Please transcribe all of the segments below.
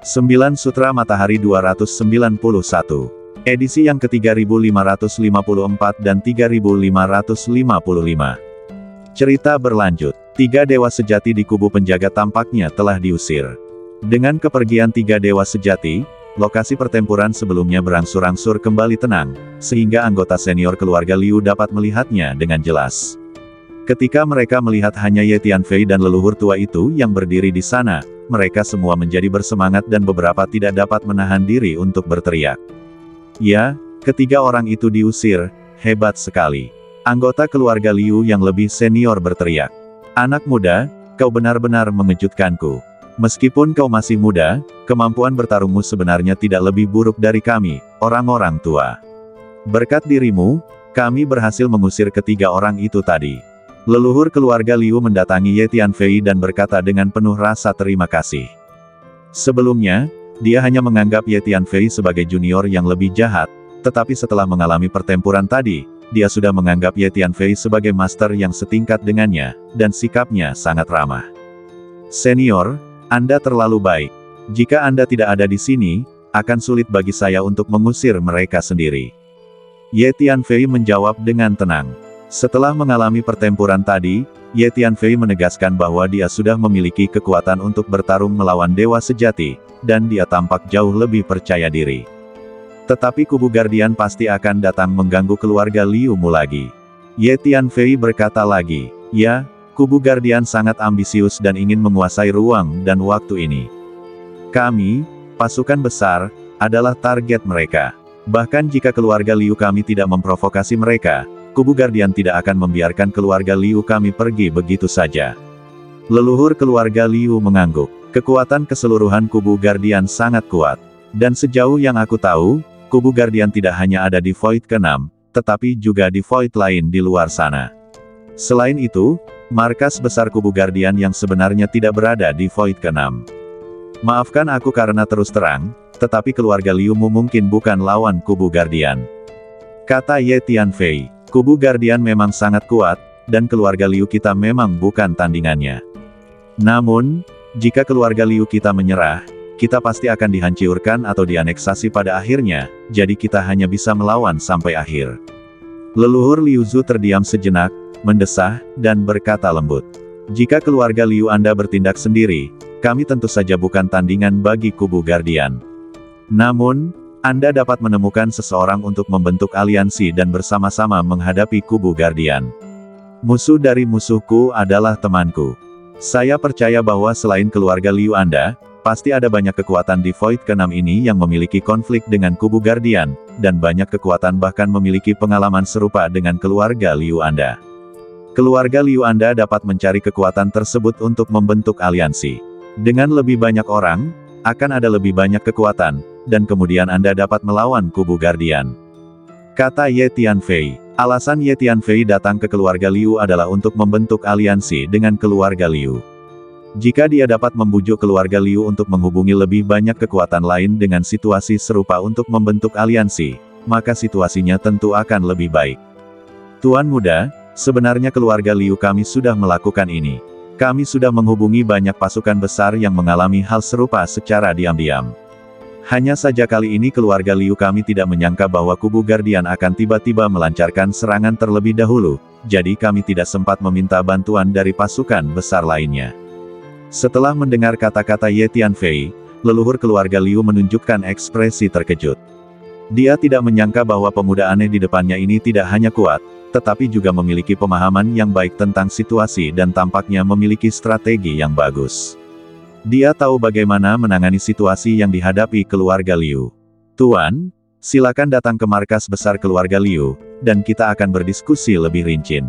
9 Sutra Matahari 291. Edisi yang ke-3554 dan 3555. Cerita berlanjut. 3 dewa sejati di kubu penjaga tampaknya telah diusir. Dengan kepergian 3 dewa sejati, lokasi pertempuran sebelumnya berangsur-angsur kembali tenang, sehingga anggota senior keluarga Liu dapat melihatnya dengan jelas. Ketika mereka melihat hanya Ye Tianfei dan leluhur tua itu yang berdiri di sana, mereka semua menjadi bersemangat dan beberapa tidak dapat menahan diri untuk berteriak. Ya, ketiga orang itu diusir, hebat sekali. Anggota keluarga Liu yang lebih senior berteriak. Anak muda, kau benar-benar mengejutkanku. Meskipun kau masih muda, kemampuan bertarungmu sebenarnya tidak lebih buruk dari kami, orang-orang tua. Berkat dirimu, kami berhasil mengusir ketiga orang itu tadi. Leluhur keluarga Liu mendatangi Ye Tianfei dan berkata dengan penuh rasa terima kasih. Sebelumnya, dia hanya menganggap Ye Tianfei sebagai junior yang lebih jahat, tetapi setelah mengalami pertempuran tadi, dia sudah menganggap Ye Tianfei sebagai master yang setingkat dengannya, dan sikapnya sangat ramah. Senior, Anda terlalu baik. Jika Anda tidak ada di sini, akan sulit bagi saya untuk mengusir mereka sendiri. Ye Tianfei menjawab dengan tenang. Setelah mengalami pertempuran tadi, Ye Tianfei menegaskan bahwa dia sudah memiliki kekuatan untuk bertarung melawan dewa sejati, dan dia tampak jauh lebih percaya diri. Tetapi kubu Guardian pasti akan datang mengganggu keluarga Liu-mu lagi. Ye Tianfei berkata lagi, ya, kubu Guardian sangat ambisius dan ingin menguasai ruang dan waktu ini. Kami, pasukan besar, adalah target mereka. Bahkan jika keluarga Liu kami tidak memprovokasi mereka, kubu Guardian tidak akan membiarkan keluarga Liu kami pergi begitu saja. Leluhur keluarga Liu mengangguk. Kekuatan keseluruhan kubu Guardian sangat kuat. Dan sejauh yang aku tahu, kubu Guardian tidak hanya ada di Void ke-6, tetapi juga di Void lain di luar sana. Selain itu, markas besar kubu Guardian yang sebenarnya tidak berada di Void ke-6. Maafkan aku karena terus terang, tetapi keluarga Liu-mu mungkin bukan lawan kubu Guardian. Kata Ye Tianfei. Kubu Guardian memang sangat kuat, dan keluarga Liu kita memang bukan tandingannya. Namun, jika keluarga Liu kita menyerah, kita pasti akan dihancurkan atau dianeksasi pada akhirnya, jadi kita hanya bisa melawan sampai akhir. Leluhur Liu Zu terdiam sejenak, mendesah, dan berkata lembut. Jika keluarga Liu Anda bertindak sendiri, kami tentu saja bukan tandingan bagi kubu Guardian. Namun, Anda dapat menemukan seseorang untuk membentuk aliansi dan bersama-sama menghadapi kubu Guardian. Musuh dari musuhku adalah temanku. Saya percaya bahwa selain keluarga Liu Anda, pasti ada banyak kekuatan di Void ke-6 ini yang memiliki konflik dengan kubu Guardian, dan banyak kekuatan bahkan memiliki pengalaman serupa dengan keluarga Liu Anda. Keluarga Liu Anda dapat mencari kekuatan tersebut untuk membentuk aliansi. Dengan lebih banyak orang, akan ada lebih banyak kekuatan, dan kemudian Anda dapat melawan kubu Guardian. Kata Ye Tianfei. Alasan Ye Tianfei datang ke keluarga Liu adalah untuk membentuk aliansi dengan keluarga Liu. Jika dia dapat membujuk keluarga Liu untuk menghubungi lebih banyak kekuatan lain dengan situasi serupa untuk membentuk aliansi, maka situasinya tentu akan lebih baik. Tuan muda, sebenarnya keluarga Liu kami sudah melakukan ini. Kami sudah menghubungi banyak pasukan besar yang mengalami hal serupa secara diam-diam. Hanya saja kali ini keluarga Liu kami tidak menyangka bahwa kubu Guardian akan tiba-tiba melancarkan serangan terlebih dahulu, jadi kami tidak sempat meminta bantuan dari pasukan besar lainnya. Setelah mendengar kata-kata Ye Tianfei, leluhur keluarga Liu menunjukkan ekspresi terkejut. Dia tidak menyangka bahwa pemuda aneh di depannya ini tidak hanya kuat, tetapi juga memiliki pemahaman yang baik tentang situasi dan tampaknya memiliki strategi yang bagus. Dia tahu bagaimana menangani situasi yang dihadapi keluarga Liu. Tuan, silakan datang ke markas besar keluarga Liu, dan kita akan berdiskusi lebih rinci.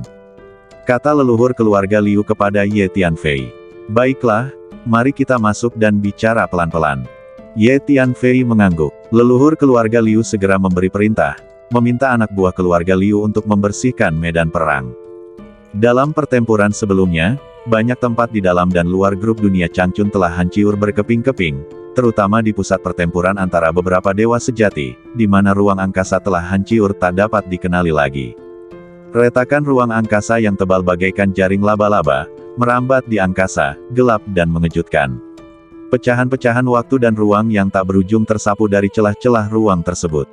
Kata leluhur keluarga Liu kepada Ye Tianfei. Baiklah, mari kita masuk dan bicara pelan-pelan. Ye Tianfei mengangguk. Leluhur keluarga Liu segera memberi perintah, meminta anak buah keluarga Liu untuk membersihkan medan perang. Dalam pertempuran sebelumnya, banyak tempat di dalam dan luar grup dunia Changchun telah hancur berkeping-keping, terutama di pusat pertempuran antara beberapa dewa sejati, di mana ruang angkasa telah hancur tak dapat dikenali lagi. Retakan ruang angkasa yang tebal bagaikan jaring laba-laba, merambat di angkasa, gelap dan mengejutkan. Pecahan-pecahan waktu dan ruang yang tak berujung tersapu dari celah-celah ruang tersebut.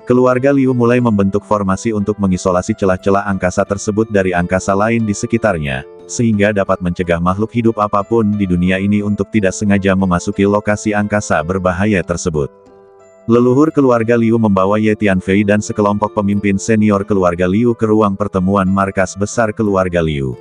Keluarga Liu mulai membentuk formasi untuk mengisolasi celah-celah angkasa tersebut dari angkasa lain di sekitarnya, sehingga dapat mencegah makhluk hidup apapun di dunia ini untuk tidak sengaja memasuki lokasi angkasa berbahaya tersebut. Leluhur keluarga Liu membawa Ye Tianfei dan sekelompok pemimpin senior keluarga Liu ke ruang pertemuan markas besar keluarga Liu.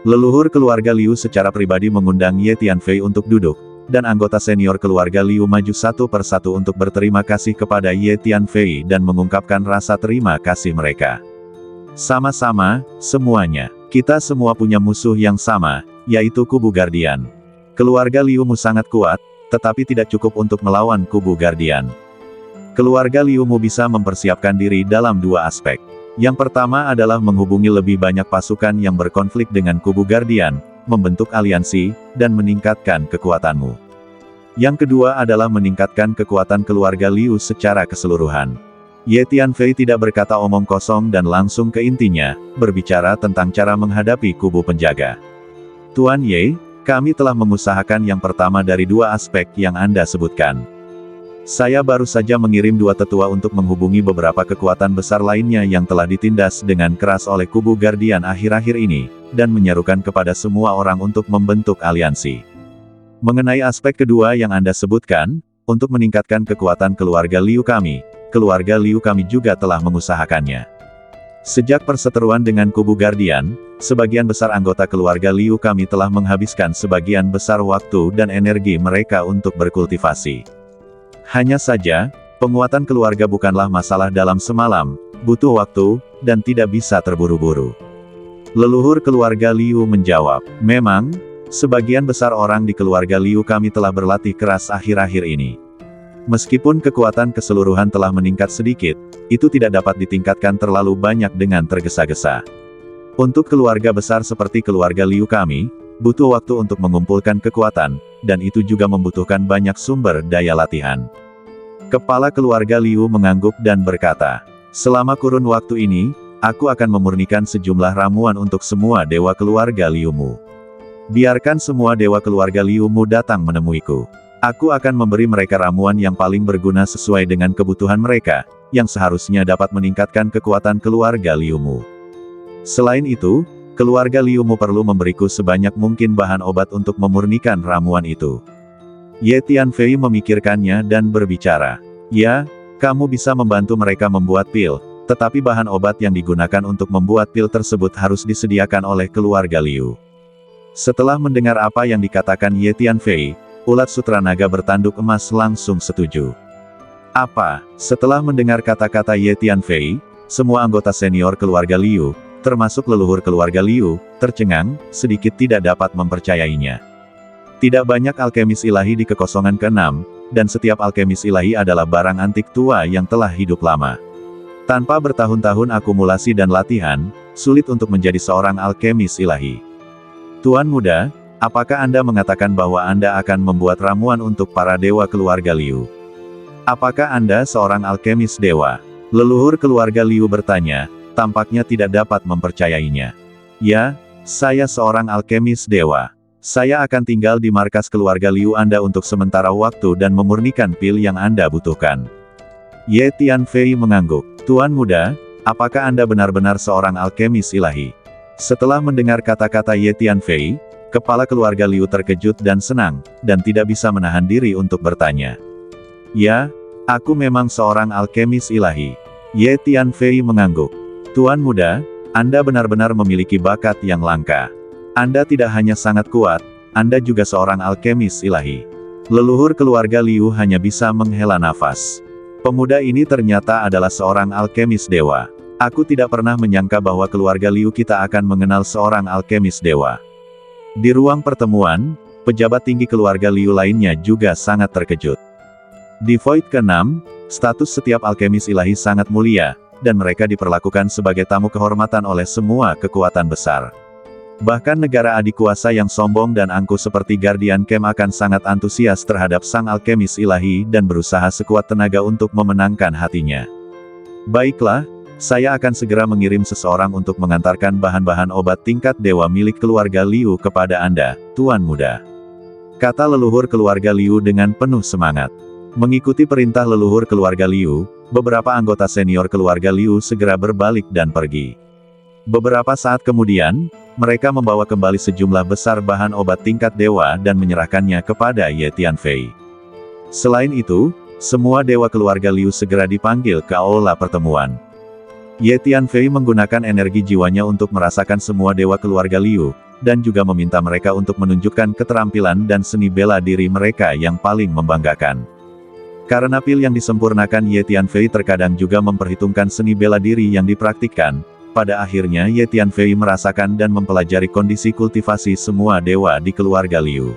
Leluhur keluarga Liu secara pribadi mengundang Ye Tianfei untuk duduk, dan anggota senior keluarga Liu maju satu persatu untuk berterima kasih kepada Ye Tianfei dan mengungkapkan rasa terima kasih mereka. Sama-sama, semuanya. Kita semua punya musuh yang sama, yaitu kubu Guardian. Keluarga Liu Mu sangat kuat, tetapi tidak cukup untuk melawan kubu Guardian. Keluarga Liu Mu bisa mempersiapkan diri dalam dua aspek. Yang pertama adalah menghubungi lebih banyak pasukan yang berkonflik dengan kubu Guardian, membentuk aliansi, dan meningkatkan kekuatanmu. Yang kedua adalah meningkatkan kekuatan keluarga Liu secara keseluruhan. Ye Tianfei tidak berkata omong kosong dan langsung ke intinya, berbicara tentang cara menghadapi kubu penjaga. Tuan Ye, kami telah mengusahakan yang pertama dari dua aspek yang Anda sebutkan. Saya baru saja mengirim dua tetua untuk menghubungi beberapa kekuatan besar lainnya yang telah ditindas dengan keras oleh kubu Guardian akhir-akhir ini, dan menyerukan kepada semua orang untuk membentuk aliansi. Mengenai aspek kedua yang Anda sebutkan, untuk meningkatkan kekuatan keluarga Liu kami juga telah mengusahakannya. Sejak perseteruan dengan kubu Guardian, sebagian besar anggota keluarga Liu kami telah menghabiskan sebagian besar waktu dan energi mereka untuk berkultivasi. Hanya saja, penguatan keluarga bukanlah masalah dalam semalam, butuh waktu, dan tidak bisa terburu-buru. Leluhur keluarga Liu menjawab, memang, sebagian besar orang di keluarga Liu kami telah berlatih keras akhir-akhir ini. Meskipun kekuatan keseluruhan telah meningkat sedikit, itu tidak dapat ditingkatkan terlalu banyak dengan tergesa-gesa. Untuk keluarga besar seperti keluarga Liu kami, butuh waktu untuk mengumpulkan kekuatan, dan itu juga membutuhkan banyak sumber daya latihan. Kepala keluarga Liu mengangguk dan berkata, selama kurun waktu ini, aku akan memurnikan sejumlah ramuan untuk semua dewa keluarga Liu Mu. Biarkan semua dewa keluarga Liu Mu datang menemuiku. Aku akan memberi mereka ramuan yang paling berguna sesuai dengan kebutuhan mereka, yang seharusnya dapat meningkatkan kekuatan keluarga Liu Mu. Selain itu, keluarga Liu Mu perlu memberiku sebanyak mungkin bahan obat untuk memurnikan ramuan itu. Ye Tianfei memikirkannya dan berbicara. Ya, kamu bisa membantu mereka membuat pil, tetapi bahan obat yang digunakan untuk membuat pil tersebut harus disediakan oleh keluarga Liu. Setelah mendengar apa yang dikatakan Ye Tianfei, ulat sutra naga bertanduk emas langsung setuju. Apa? Setelah mendengar kata-kata Ye Tianfei, semua anggota senior keluarga Liu, termasuk leluhur keluarga Liu, tercengang, sedikit tidak dapat mempercayainya. Tidak banyak alkemis ilahi di kekosongan ke-6, dan setiap alkemis ilahi adalah barang antik tua yang telah hidup lama. Tanpa bertahun-tahun akumulasi dan latihan, sulit untuk menjadi seorang alkemis ilahi. Tuan muda, apakah Anda mengatakan bahwa Anda akan membuat ramuan untuk para dewa keluarga Liu? Apakah Anda seorang alkemis dewa? Leluhur keluarga Liu bertanya, tampaknya tidak dapat mempercayainya. Ya, saya seorang alkemis dewa. Saya akan tinggal di markas keluarga Liu Anda untuk sementara waktu dan memurnikan pil yang Anda butuhkan. Ye Tianfei mengangguk. Tuan muda, apakah Anda benar-benar seorang alkemis ilahi? Setelah mendengar kata-kata Ye Tianfei, kepala keluarga Liu terkejut dan senang, dan tidak bisa menahan diri untuk bertanya. Ya, aku memang seorang alkemis ilahi. Ye Tianfei mengangguk. Tuan muda, Anda benar-benar memiliki bakat yang langka. Anda tidak hanya sangat kuat, Anda juga seorang alkemis ilahi. Leluhur keluarga Liu hanya bisa menghela nafas. Pemuda ini ternyata adalah seorang alkemis dewa. Aku tidak pernah menyangka bahwa keluarga Liu kita akan mengenal seorang alkemis dewa. Di ruang pertemuan, pejabat tinggi keluarga Liu lainnya juga sangat terkejut. Di Void ke-6, status setiap alkemis ilahi sangat mulia, dan mereka diperlakukan sebagai tamu kehormatan oleh semua kekuatan besar. Bahkan negara adik kuasa yang sombong dan angkuh seperti Guardian Camp akan sangat antusias terhadap sang alkemis ilahi dan berusaha sekuat tenaga untuk memenangkan hatinya. Baiklah, saya akan segera mengirim seseorang untuk mengantarkan bahan-bahan obat tingkat dewa milik keluarga Liu kepada Anda, Tuan muda. kata leluhur keluarga Liu dengan penuh semangat. Mengikuti perintah leluhur keluarga Liu, beberapa anggota senior keluarga Liu segera berbalik dan pergi. Beberapa saat kemudian, mereka membawa kembali sejumlah besar bahan obat tingkat dewa dan menyerahkannya kepada Ye Tianfei. Selain itu, semua dewa keluarga Liu segera dipanggil ke aula pertemuan. Ye Tianfei menggunakan energi jiwanya untuk merasakan semua dewa keluarga Liu, dan juga meminta mereka untuk menunjukkan keterampilan dan seni bela diri mereka yang paling membanggakan. Karena pil yang disempurnakan Ye Tianfei terkadang juga memperhitungkan seni bela diri yang dipraktikkan, pada akhirnya Ye Tianfei merasakan dan mempelajari kondisi kultivasi semua dewa di keluarga Liu.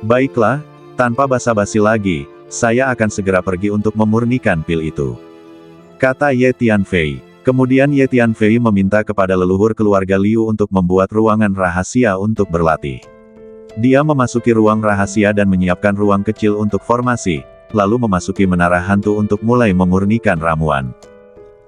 Baiklah, tanpa basa-basi lagi, saya akan segera pergi untuk memurnikan pil itu, kata Ye Tianfei. Kemudian Ye Tianfei meminta kepada leluhur keluarga Liu untuk membuat ruangan rahasia untuk berlatih. Dia memasuki ruang rahasia dan menyiapkan ruang kecil untuk formasi, lalu memasuki menara hantu untuk mulai memurnikan ramuan.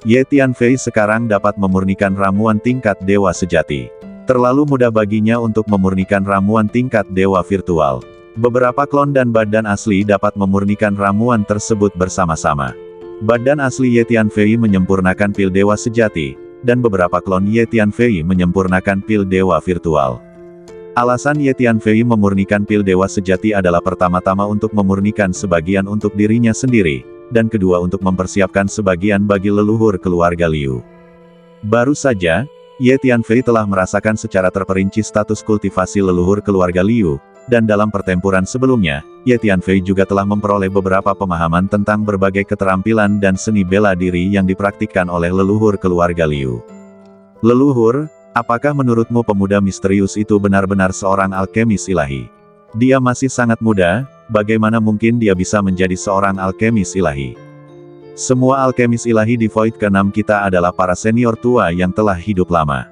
Ye Tianfei sekarang dapat memurnikan ramuan tingkat dewa sejati. Terlalu mudah baginya untuk memurnikan ramuan tingkat dewa virtual. Beberapa klon dan badan asli dapat memurnikan ramuan tersebut bersama-sama. Badan asli Ye Tianfei menyempurnakan pil dewa sejati, dan beberapa klon Ye Tianfei menyempurnakan pil dewa virtual. Alasan Ye Tianfei memurnikan pil dewa sejati adalah pertama-tama untuk memurnikan sebagian untuk dirinya sendiri, dan kedua untuk mempersiapkan sebagian bagi leluhur keluarga Liu. Baru saja, Ye Tianfei telah merasakan secara terperinci status kultivasi leluhur keluarga Liu, dan dalam pertempuran sebelumnya, Ye Tianfei juga telah memperoleh beberapa pemahaman tentang berbagai keterampilan dan seni bela diri yang dipraktikkan oleh leluhur keluarga Liu. Leluhur, apakah menurutmu pemuda misterius itu benar-benar seorang alkemis ilahi? Dia masih sangat muda, bagaimana mungkin dia bisa menjadi seorang alkemis ilahi? Semua alkemis ilahi di Void ke-6 kita adalah para senior tua yang telah hidup lama.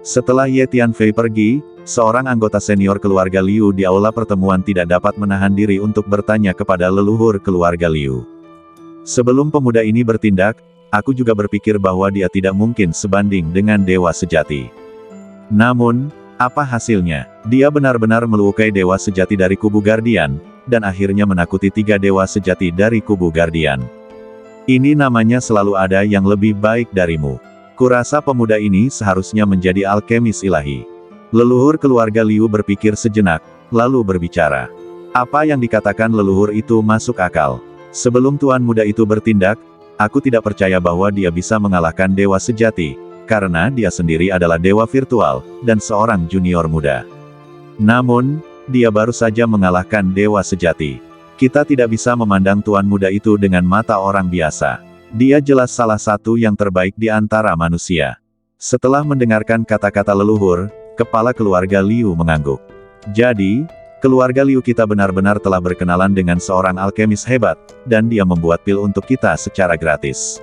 Setelah Ye Tianfei pergi, seorang anggota senior keluarga Liu di aula pertemuan tidak dapat menahan diri untuk bertanya kepada leluhur keluarga Liu. Sebelum pemuda ini bertindak, aku juga berpikir bahwa dia tidak mungkin sebanding dengan dewa sejati. Namun, apa hasilnya? Dia benar-benar melukai dewa sejati dari kubu Guardian, dan akhirnya menakuti 3 dewa sejati dari kubu Guardian. Ini namanya selalu ada yang lebih baik darimu. Kurasa pemuda ini seharusnya menjadi alkemis ilahi. Leluhur keluarga Liu berpikir sejenak, lalu berbicara. Apa yang dikatakan leluhur itu masuk akal. Sebelum tuan muda itu bertindak, aku tidak percaya bahwa dia bisa mengalahkan dewa sejati, karena dia sendiri adalah dewa virtual, dan seorang junior muda. Namun, dia baru saja mengalahkan dewa sejati. Kita tidak bisa memandang tuan muda itu dengan mata orang biasa. Dia jelas salah satu yang terbaik di antara manusia. Setelah mendengarkan kata-kata leluhur, kepala keluarga Liu mengangguk. Jadi, keluarga Liu kita benar-benar telah berkenalan dengan seorang alkemis hebat, dan dia membuat pil untuk kita secara gratis,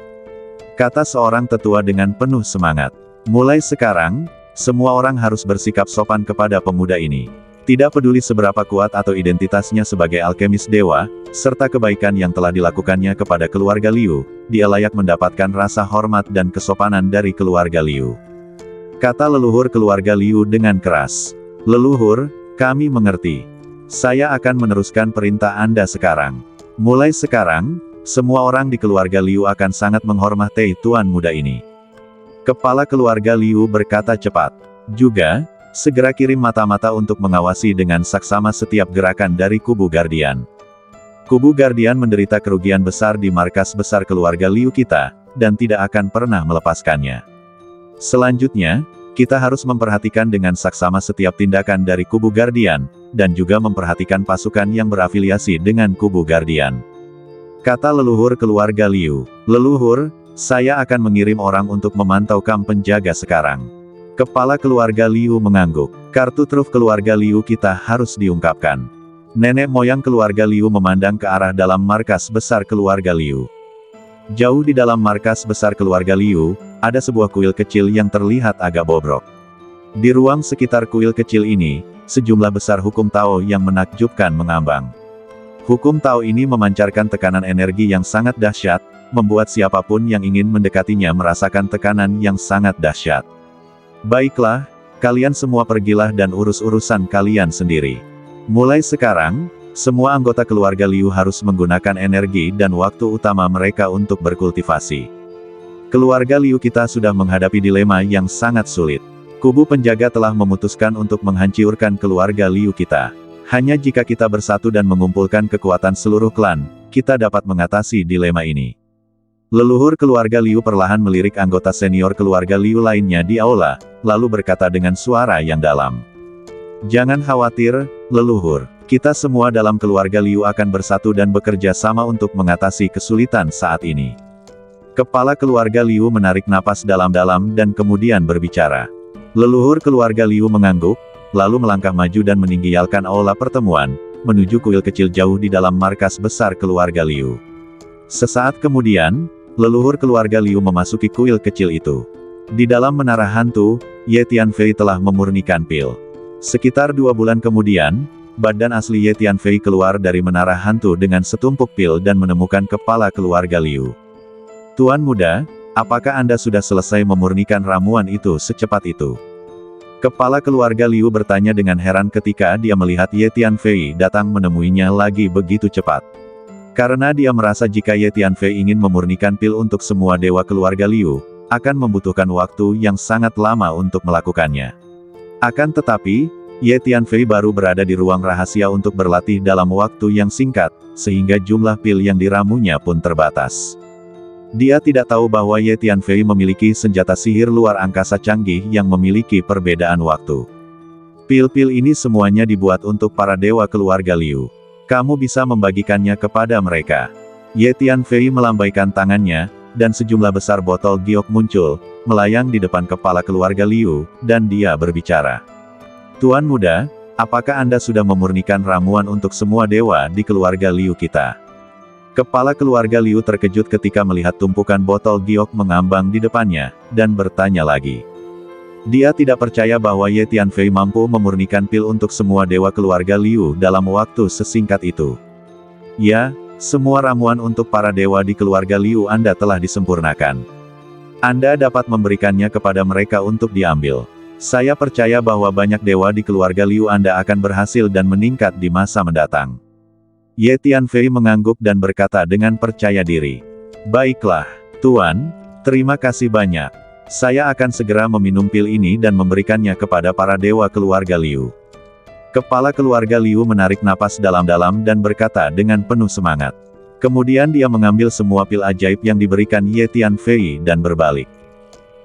kata seorang tetua dengan penuh semangat. Mulai sekarang, semua orang harus bersikap sopan kepada pemuda ini. Tidak peduli seberapa kuat atau identitasnya sebagai alkemis dewa, serta kebaikan yang telah dilakukannya kepada keluarga Liu, dia layak mendapatkan rasa hormat dan kesopanan dari keluarga Liu, kata leluhur keluarga Liu dengan keras. Leluhur, kami mengerti. Saya akan meneruskan perintah Anda sekarang. Mulai sekarang, semua orang di keluarga Liu akan sangat menghormati tuan muda ini. Kepala keluarga Liu berkata cepat. Juga, segera kirim mata-mata untuk mengawasi dengan saksama setiap gerakan dari kubu Guardian. Kubu Guardian menderita kerugian besar di markas besar keluarga Liu kita, dan tidak akan pernah melepaskannya. Selanjutnya, kita harus memperhatikan dengan saksama setiap tindakan dari kubu Guardian, dan juga memperhatikan pasukan yang berafiliasi dengan kubu Guardian, kata leluhur keluarga Liu. Leluhur, saya akan mengirim orang untuk memantau kamp penjaga sekarang. Kepala keluarga Liu mengangguk. Kartu truf keluarga Liu kita harus diungkapkan. Nenek moyang keluarga Liu memandang ke arah dalam markas besar keluarga Liu. Jauh di dalam markas besar keluarga Liu, ada sebuah kuil kecil yang terlihat agak bobrok. Di ruang sekitar kuil kecil ini, sejumlah besar hukum Tao yang menakjubkan mengambang. Hukum Tao ini memancarkan tekanan energi yang sangat dahsyat, membuat siapapun yang ingin mendekatinya merasakan tekanan yang sangat dahsyat. Baiklah, kalian semua pergilah dan urus urusan kalian sendiri. Mulai sekarang, semua anggota keluarga Liu harus menggunakan energi dan waktu utama mereka untuk berkultivasi. Keluarga Liu kita sudah menghadapi dilema yang sangat sulit. Kubu penjaga telah memutuskan untuk menghancurkan keluarga Liu kita. Hanya jika kita bersatu dan mengumpulkan kekuatan seluruh klan, kita dapat mengatasi dilema ini. Leluhur keluarga Liu perlahan melirik anggota senior keluarga Liu lainnya di aula, lalu berkata dengan suara yang dalam. Jangan khawatir, leluhur. Kita semua dalam keluarga Liu akan bersatu dan bekerja sama untuk mengatasi kesulitan saat ini. Kepala keluarga Liu menarik napas dalam-dalam dan kemudian berbicara. Leluhur keluarga Liu mengangguk, lalu melangkah maju dan meninggalkan aula pertemuan, menuju kuil kecil jauh di dalam markas besar keluarga Liu. Sesaat kemudian, leluhur keluarga Liu memasuki kuil kecil itu. Di dalam menara hantu, Ye Tianfei telah memurnikan pil. Sekitar 2 bulan kemudian, badan asli Ye Tianfei keluar dari menara hantu dengan setumpuk pil dan menemukan kepala keluarga Liu. Tuan muda, apakah Anda sudah selesai memurnikan ramuan itu secepat itu? Kepala keluarga Liu bertanya dengan heran ketika dia melihat Ye Tianfei datang menemuinya lagi begitu cepat. Karena dia merasa jika Ye Tianfei ingin memurnikan pil untuk semua dewa keluarga Liu, akan membutuhkan waktu yang sangat lama untuk melakukannya. Akan tetapi, Ye Tianfei baru berada di ruang rahasia untuk berlatih dalam waktu yang singkat, sehingga jumlah pil yang diramunya pun terbatas. Dia tidak tahu bahwa Ye Tianfei memiliki senjata sihir luar angkasa canggih yang memiliki perbedaan waktu. Pil-pil ini semuanya dibuat untuk para dewa keluarga Liu. Kamu bisa membagikannya kepada mereka. Ye Tianfei melambaikan tangannya, dan sejumlah besar botol giok muncul, melayang di depan kepala keluarga Liu, dan dia berbicara. Tuan muda, apakah Anda sudah memurnikan ramuan untuk semua dewa di keluarga Liu kita? Kepala keluarga Liu terkejut ketika melihat tumpukan botol giok mengambang di depannya, dan bertanya lagi. Dia tidak percaya bahwa Ye Tianfei mampu memurnikan pil untuk semua dewa keluarga Liu dalam waktu sesingkat itu. Ya, semua ramuan untuk para dewa di keluarga Liu Anda telah disempurnakan. Anda dapat memberikannya kepada mereka untuk diambil. Saya percaya bahwa banyak dewa di keluarga Liu Anda akan berhasil dan meningkat di masa mendatang. Ye Tianfei mengangguk dan berkata dengan percaya diri. Baiklah, Tuan, terima kasih banyak. Saya akan segera meminum pil ini dan memberikannya kepada para dewa keluarga Liu. Kepala keluarga Liu menarik napas dalam-dalam dan berkata dengan penuh semangat. Kemudian dia mengambil semua pil ajaib yang diberikan Ye Tianfei dan berbalik.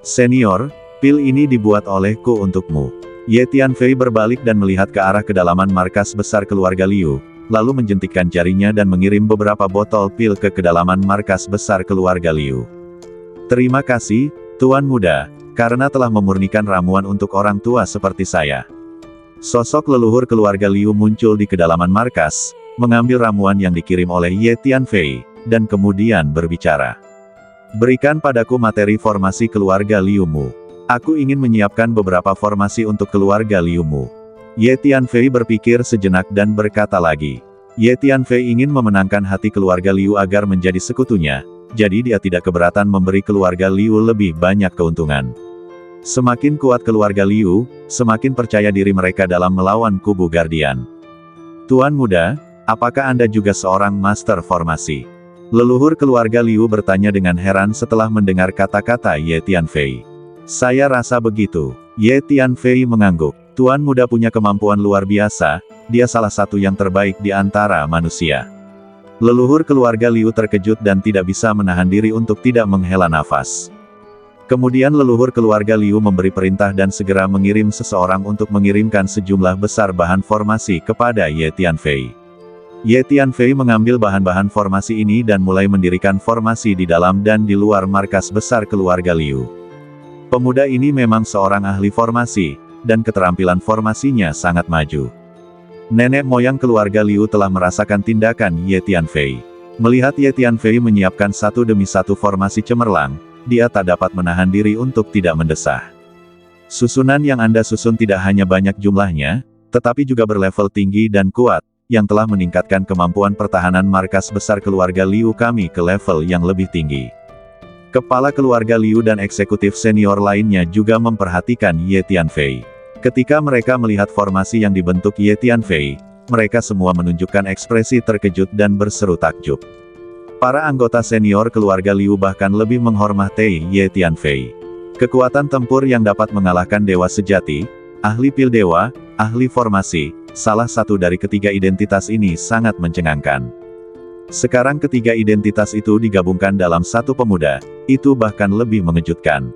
Senior, pil ini dibuat olehku untukmu. Ye Tianfei berbalik dan melihat ke arah kedalaman markas besar keluarga Liu, lalu menjentikkan jarinya dan mengirim beberapa botol pil ke kedalaman markas besar keluarga Liu. Terima kasih, Tuan muda, karena telah memurnikan ramuan untuk orang tua seperti saya. Sosok leluhur keluarga Liu muncul di kedalaman markas, mengambil ramuan yang dikirim oleh Ye Tianfei, dan kemudian berbicara. Berikan padaku materi formasi keluarga Liu-mu. Aku ingin menyiapkan beberapa formasi untuk keluarga Liu-mu. Ye Tianfei berpikir sejenak dan berkata lagi. Ye Tianfei ingin memenangkan hati keluarga Liu agar menjadi sekutunya, jadi dia tidak keberatan memberi keluarga Liu lebih banyak keuntungan. Semakin kuat keluarga Liu, semakin percaya diri mereka dalam melawan kubu Guardian. Tuan muda, apakah Anda juga seorang master formasi? Leluhur keluarga Liu bertanya dengan heran setelah mendengar kata-kata Ye Tianfei. Saya rasa begitu. Ye Tianfei mengangguk. Tuan muda punya kemampuan luar biasa, dia salah satu yang terbaik di antara manusia. Leluhur keluarga Liu terkejut dan tidak bisa menahan diri untuk tidak menghela nafas. Kemudian leluhur keluarga Liu memberi perintah dan segera mengirim seseorang untuk mengirimkan sejumlah besar bahan formasi kepada Ye Tianfei. Ye Tianfei mengambil bahan-bahan formasi ini dan mulai mendirikan formasi di dalam dan di luar markas besar keluarga Liu. Pemuda ini memang seorang ahli formasi, dan keterampilan formasinya sangat maju. Nenek moyang keluarga Liu telah merasakan tindakan Ye Tianfei. Melihat Ye Tianfei menyiapkan satu demi satu formasi cemerlang, dia tak dapat menahan diri untuk tidak mendesah. Susunan yang Anda susun tidak hanya banyak jumlahnya, tetapi juga berlevel tinggi dan kuat, yang telah meningkatkan kemampuan pertahanan markas besar keluarga Liu kami ke level yang lebih tinggi. Kepala keluarga Liu dan eksekutif senior lainnya juga memperhatikan Ye Tianfei. Ketika mereka melihat formasi yang dibentuk Ye Tianfei, mereka semua menunjukkan ekspresi terkejut dan berseru takjub. Para anggota senior keluarga Liu bahkan lebih menghormati Ye Tianfei. Kekuatan tempur yang dapat mengalahkan dewa sejati, ahli pil dewa, ahli formasi, salah satu dari ketiga identitas ini sangat mencengangkan. Sekarang ketiga identitas itu digabungkan dalam satu pemuda, itu bahkan lebih mengejutkan.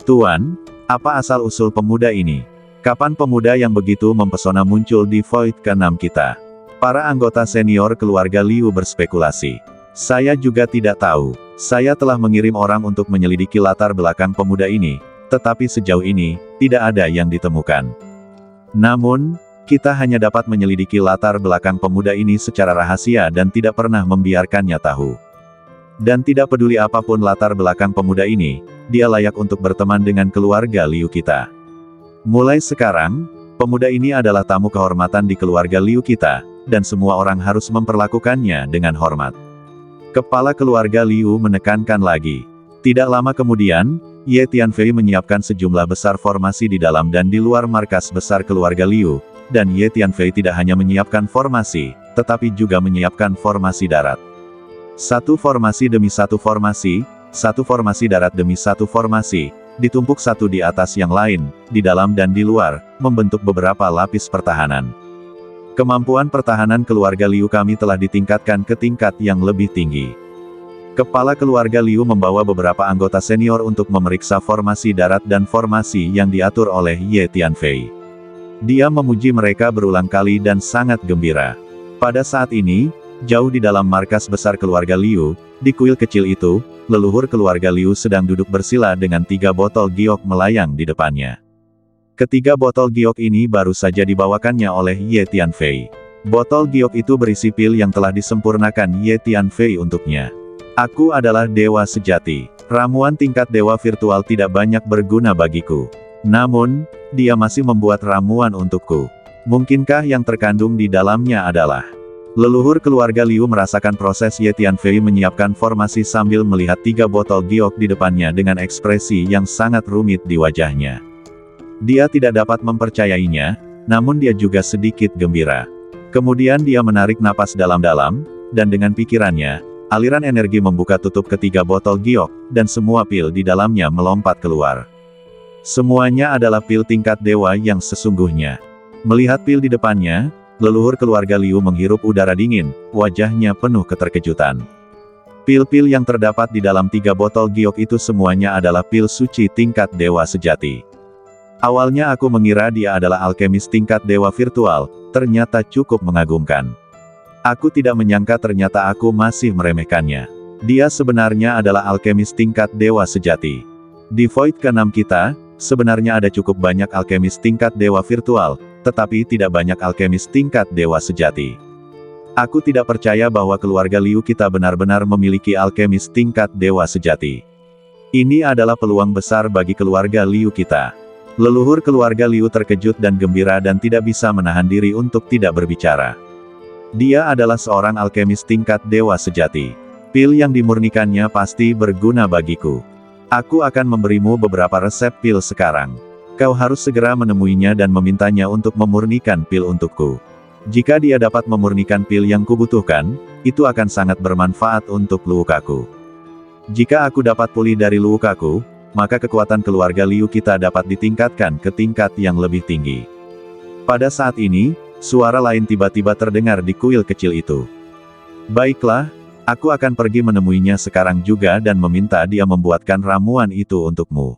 Tuan, apa asal-usul pemuda ini? Kapan pemuda yang begitu mempesona muncul di Void ke-6 kita? Para anggota senior keluarga Liu berspekulasi. Saya juga tidak tahu. Saya telah mengirim orang untuk menyelidiki latar belakang pemuda ini, tetapi sejauh ini, tidak ada yang ditemukan. Namun, kita hanya dapat menyelidiki latar belakang pemuda ini secara rahasia dan tidak pernah membiarkannya tahu. Dan tidak peduli apapun latar belakang pemuda ini, dia layak untuk berteman dengan keluarga Liu kita. Mulai sekarang, pemuda ini adalah tamu kehormatan di keluarga Liu kita, dan semua orang harus memperlakukannya dengan hormat. Kepala keluarga Liu menekankan lagi. Tidak lama kemudian, Ye Tianfei menyiapkan sejumlah besar formasi di dalam dan di luar markas besar keluarga Liu, dan Ye Tianfei tidak hanya menyiapkan formasi, tetapi juga menyiapkan formasi darat. Satu formasi demi satu formasi darat demi satu formasi, ditumpuk satu di atas yang lain, di dalam dan di luar, membentuk beberapa lapis pertahanan. Kemampuan pertahanan keluarga Liu kami telah ditingkatkan ke tingkat yang lebih tinggi. Kepala keluarga Liu membawa beberapa anggota senior untuk memeriksa formasi darat dan formasi yang diatur oleh Ye Tianfei. Dia memuji mereka berulang kali dan sangat gembira. Pada saat ini, jauh di dalam markas besar keluarga Liu, di kuil kecil itu, leluhur keluarga Liu sedang duduk bersila dengan 3 botol giok melayang di depannya. Ketiga botol giok ini baru saja dibawakannya oleh Ye Tianfei. Botol giok itu berisi pil yang telah disempurnakan Ye Tianfei untuknya. Aku adalah dewa sejati. Ramuan tingkat dewa virtual tidak banyak berguna bagiku. Namun, dia masih membuat ramuan untukku. Mungkinkah yang terkandung di dalamnya adalah... Leluhur keluarga Liu merasakan proses Ye Tianfei menyiapkan formasi sambil melihat 3 botol giok di depannya dengan ekspresi yang sangat rumit di wajahnya. Dia tidak dapat mempercayainya, namun dia juga sedikit gembira. Kemudian dia menarik napas dalam-dalam, dan dengan pikirannya, aliran energi membuka tutup ketiga botol giok, dan semua pil di dalamnya melompat keluar. Semuanya adalah pil tingkat dewa yang sesungguhnya. Melihat pil di depannya, leluhur keluarga Liu menghirup udara dingin, wajahnya penuh keterkejutan. Pil-pil yang terdapat di dalam 3 botol giok itu semuanya adalah pil suci tingkat dewa sejati. Awalnya aku mengira dia adalah alkemis tingkat dewa virtual, ternyata cukup mengagumkan. Aku tidak menyangka ternyata aku masih meremehkannya. Dia sebenarnya adalah alkemis tingkat dewa sejati. Di Void ke-6 kita, sebenarnya ada cukup banyak alkemis tingkat dewa virtual, tetapi tidak banyak alkemis tingkat dewa sejati. Aku tidak percaya bahwa keluarga Liu kita benar-benar memiliki alkemis tingkat dewa sejati. Ini adalah peluang besar bagi keluarga Liu kita. Leluhur keluarga Liu terkejut dan gembira dan tidak bisa menahan diri untuk tidak berbicara. Dia adalah seorang alkemis tingkat dewa sejati. Pil yang dimurnikannya pasti berguna bagiku. Aku akan memberimu beberapa resep pil sekarang. Kau harus segera menemuinya dan memintanya untuk memurnikan pil untukku. Jika dia dapat memurnikan pil yang kubutuhkan, itu akan sangat bermanfaat untuk lukaku. Jika aku dapat pulih dari lukaku, maka kekuatan keluarga Liu kita dapat ditingkatkan ke tingkat yang lebih tinggi. Pada saat ini, suara lain tiba-tiba terdengar di kuil kecil itu. Baiklah, aku akan pergi menemuinya sekarang juga dan meminta dia membuatkan ramuan itu untukmu.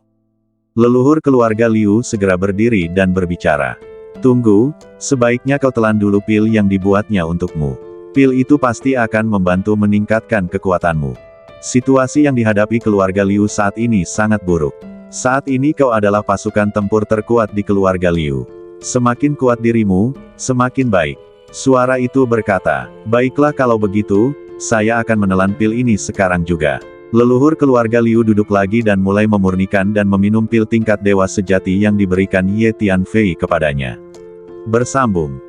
Leluhur keluarga Liu segera berdiri dan berbicara. Tunggu, sebaiknya kau telan dulu pil yang dibuatnya untukmu. Pil itu pasti akan membantu meningkatkan kekuatanmu. Situasi yang dihadapi keluarga Liu saat ini sangat buruk. Saat ini kau adalah pasukan tempur terkuat di keluarga Liu. Semakin kuat dirimu, semakin baik. Suara itu berkata, baiklah kalau begitu, saya akan menelan pil ini sekarang juga. Leluhur keluarga Liu duduk lagi dan mulai memurnikan dan meminum pil tingkat dewa sejati yang diberikan Ye Tianfei kepadanya. Bersambung.